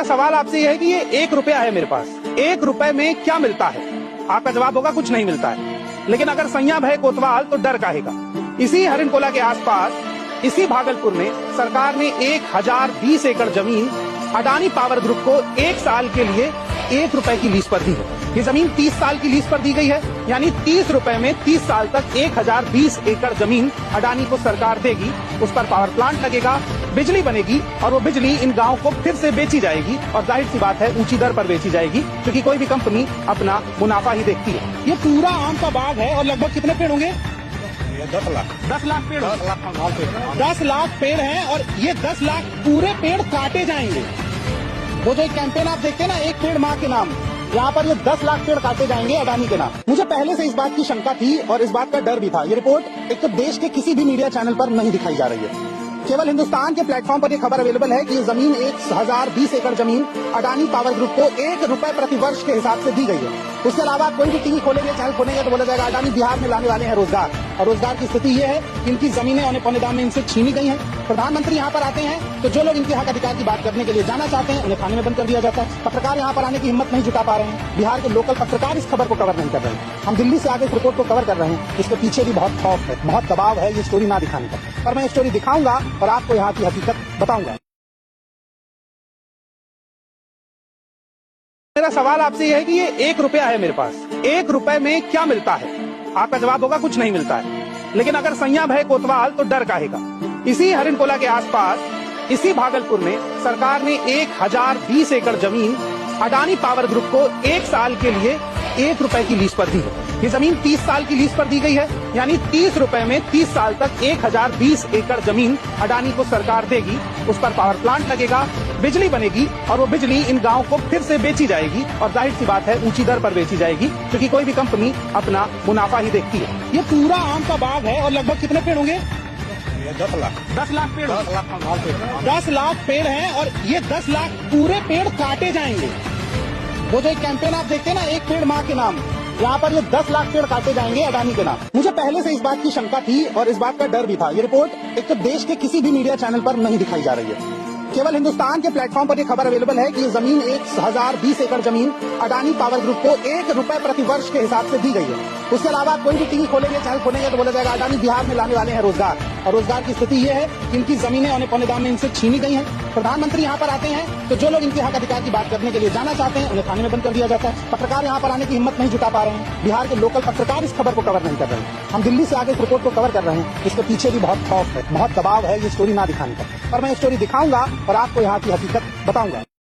सवाल आपसे यह है कि ये 1 रुपया है मेरे पास, 1 रुपए में क्या मिलता है? आपका जवाब होगा कुछ नहीं मिलता है। लेकिन अगर सैया भय कोतवाल तो डर काहेगा। इसी हरिणकोला के आसपास, इसी भागलपुर में सरकार ने 1020 एकड़ जमीन अडानी पावर ग्रुप को 1 साल के लिए 1 रुपए की लीज पर दी है। ये जमीन 30 साल की लीज पर दी गई है, यानी 30 रुपए में 30 साल तक 1020 एकड़ जमीन अडानी को सरकार देगी। उस पर पावर प्लांट लगेगा, बिजली बनेगी और वो बिजली इन गांवों को फिर से बेची जाएगी। और जाहिर सी बात है ऊंची दर पर बेची जाएगी, क्योंकि कोई भी कंपनी अपना मुनाफा ही देखती है। ये पूरा आम का बाग है और लगभग कितने पेड़ होंगे? 10 लाख पेड़, 10 लाख पेड़ हैं और ये 10 लाख पूरे पेड़ काटे जाएंगे। वो जो एक कैंपेन आप देखते हैं ना, एक पेड़ माँ के नाम, यहाँ पर ये 10 लाख पेड़ काटे जाएंगे अडानी के नाम। मुझे पहले से इस बात की शंका थी और इस बात का डर भी था। ये रिपोर्ट एक तो देश के किसी भी मीडिया चैनल पर नहीं दिखाई जा रही है। केवल हिंदुस्तान के प्लेटफॉर्म पर ये खबर अवेलेबल है कि ये जमीन 1020 एकड़ जमीन अडानी पावर ग्रुप को 1 रुपए प्रति वर्ष के हिसाब से दी गई है। उसके अलावा कोई भी टीवी खोलेंगे, चैनल खोलेंगे तो बोला जाएगा अडानी बिहार में लाने वाले हैं रोजगार। और रोजगार की स्थिति ये है कि इनकी जमीनें औने पौने दाम में इनसे छीनी गई हैं। प्रधानमंत्री यहाँ पर आते हैं तो जो लोग इनके हक अधिकार की बात करने के लिए जाना चाहते हैं उन्हें थाने में बंद कर दिया जाता है। पत्रकार यहाँ पर आने की हिम्मत नहीं जुटा पा रहे हैं। बिहार के लोकल पत्रकार इस खबर को कवर नहीं कर रहे हैं। हम दिल्ली से आगे इस रिपोर्ट को कवर कर रहे हैं। इसके पीछे भी बहुत खौफ है, बहुत दबाव है ये स्टोरी ना दिखाने का। पर मैं ये स्टोरी दिखाऊंगा और आपको यहाँ की हकीकत बताऊंगा। मेरा सवाल आपसे यह है कि ये 1 रुपया है मेरे पास, 1 रुपए में क्या मिलता है? आपका जवाब होगा कुछ नहीं मिलता है। लेकिन अगर सैया भय कोतवाल तो डर काहेगा। इसी हरिणकोला के आसपास, इसी भागलपुर में सरकार ने 1020 एकड़ जमीन अडानी पावर ग्रुप को 1 साल के लिए 1 रुपए की लीज पर दी है। ये जमीन 30 साल की लीज पर दी गई है, यानी 30 रुपए में 30 साल तक 1020 एकड़ जमीन अडानी को सरकार देगी। उस पर पावर प्लांट लगेगा, बिजली बनेगी और वो बिजली इन गांवों को फिर से बेची जाएगी। और जाहिर सी बात है ऊंची दर पर बेची जाएगी, क्योंकि कोई भी कंपनी अपना मुनाफा ही देखती है। ये पूरा आम का बाग है और लगभग कितने पेड़ होंगे? 10 लाख पेड़, 10 लाख पेड़ हैं और ये 10 लाख पूरे पेड़ काटे जाएंगे। वो जो एक कैंपेन आप देखते हैं ना, एक पेड़ माँ के नाम, यहाँ पर ये 10 लाख पेड़ काटे जाएंगे अडानी के नाम। मुझे पहले से इस बात की शंका थी और इस बात का डर भी था। ये रिपोर्ट एक तो देश के किसी भी मीडिया चैनल पर नहीं दिखाई जा रही है। केवल हिंदुस्तान के प्लेटफॉर्म पर ये खबर अवेलेबल है कि ये जमीन 1020 एकड़ जमीन अडानी पावर ग्रुप को 1 रुपए प्रति वर्ष के हिसाब से दी गई है। उसके अलावा कोई भी टीवी खोलेंगे, चैनल खोलेंगे तो बोला जाएगा अडानी बिहार में लाने वाले हैं रोजगार। और रोजगार की स्थिति ये है कि इनकी जमीनें औने पौने दाम में इनसे छीनी गई हैं। प्रधानमंत्री यहाँ पर आते हैं तो जो लोग इनके हक अधिकार की बात करने के लिए जाना चाहते हैं उन्हें थाने में बंद कर दिया जाता है। पत्रकार यहाँ पर आने की हिम्मत नहीं जुटा पा रहे हैं। बिहार के लोकल पत्रकार इस खबर को कवर नहीं कर रहे हैं। हम दिल्ली से आगे इस रिपोर्ट को कवर कर रहे हैं। इसके पीछे भी बहुत खौफ है, बहुत दबाव है ये स्टोरी ना दिखाने का। पर मैं ये स्टोरी दिखाऊंगा और आपको यहाँ की हकीकत बताऊंगा।